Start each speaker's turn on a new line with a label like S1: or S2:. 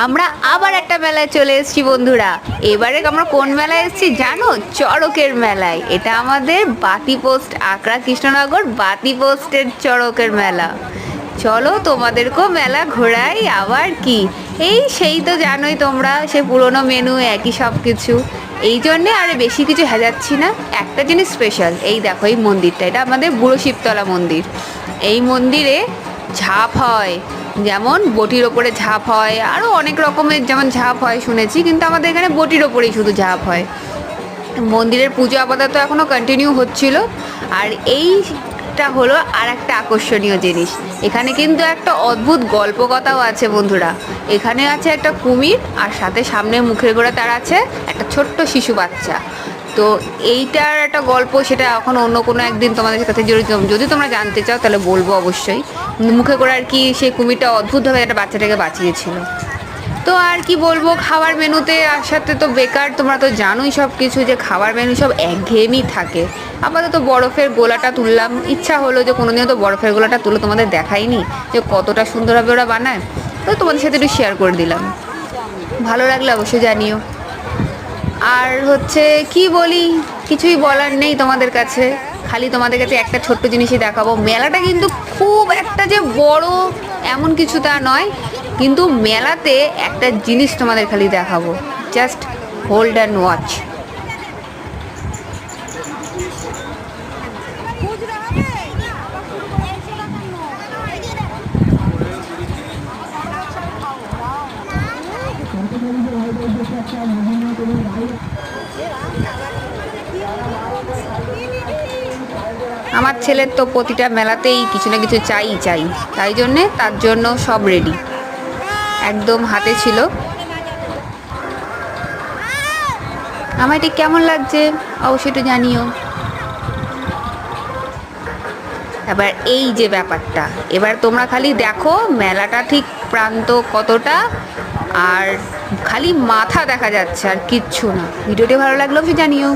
S1: আমরা আবার একটা মেলায় চলে এসেছি বন্ধুরা। এবারে আমরা কোন মেলায় এসেছি জানো? চড়কের মেলায়। এটা আমাদের বাতিপোস্ট আকরা কৃষ্ণনগর বাতিপোস্টের চড়কের মেলা। চলো তোমাদেরকেও মেলা ঘোরাই। আবার কি, এই সেই তো জানোই তোমরা, সে পুরোনো মেনু একই সব কিছু। এই জন্যে আর বেশি কিছু হাজাচ্ছি না। একটা জিনিস স্পেশাল, এই দেখো এই মন্দিরটা, এটা আমাদের বুড়ো শিবতলা মন্দির। এই মন্দিরে ঝাঁপ হয়, যেমন বটির ওপরে ঝাঁপ হয়, আরও অনেক রকমের যেমন ঝাঁপ হয় শুনেছি, কিন্তু আমাদের এখানে বটির ওপরেই শুধু ঝাঁপ হয়। মন্দিরের পুজো আপাতত এখনও কন্টিনিউ হচ্ছিল। আর এইটা হলো আর একটা আকর্ষণীয় জিনিস, এখানে কিন্তু একটা অদ্ভুত গল্প কথাও আছে বন্ধুরা। এখানে আছে একটা কুমির, আর সাথে সামনে মুখের গোড়া তার আছে একটা ছোট্ট শিশু বাচ্চা। তো এইটার একটা গল্প, সেটা এখন অন্য কোনো একদিন তোমাদের কাছে যদি তোমরা জানতে চাও তাহলে বলবো অবশ্যই। মুখে করে আর কি সেই কুমিরটা অদ্ভুতভাবে একটা বাচ্চাটাকে বাঁচিয়েছিল। তো আর কি বলবো, খাবার মেনুতে আসাতে তো বেকার, তোমরা তো জানোই সব কিছু, যে খাবার মেনু সব একঘেয়েমি থাকে। আপাতত বরফের গোলাটা তুললাম, ইচ্ছা হলো যে কোনোদিনও তো বরফের গোলাটা তুলে তোমাদের দেখাইনি যে কতটা সুন্দরভাবে ওরা বানায়, তো তোমাদের সাথে একটু শেয়ার করে দিলাম। ভালো লাগলে অবশ্যই জানিও। আর হচ্ছে কি বলি, কিছুই বলার নেই তোমাদের কাছে, খালি তোমাদের কাছে একটা ছোট্ট জিনিসই দেখাবো। মেলাটা কিন্তু খুব একটা যে বড় এমন কিছু তা নয়, কিন্তু মেলাতে একটা জিনিস তোমাদের খালি দেখাবো, জাস্ট হোল্ড অ্যান্ড ওয়াচ। আমার ছেলের তো প্রতিটা মেলাতেই কিছু না কিছু চাই, তাই জন্যে তার জন্য সব রেডি, একদম হাতে ছিল। আমার ঠিক কেমন লাগছে অবশ্যই একটু জানিও। এবার এই যে ব্যাপারটা, এবার তোমরা খালি দেখো মেলাটা ঠিক প্রান্ত কতটা, আর খালি মাথা দেখা যাচ্ছে আর কিচ্ছু না। ভিডিওটি ভালো লাগলো অবশ্যই জানিও।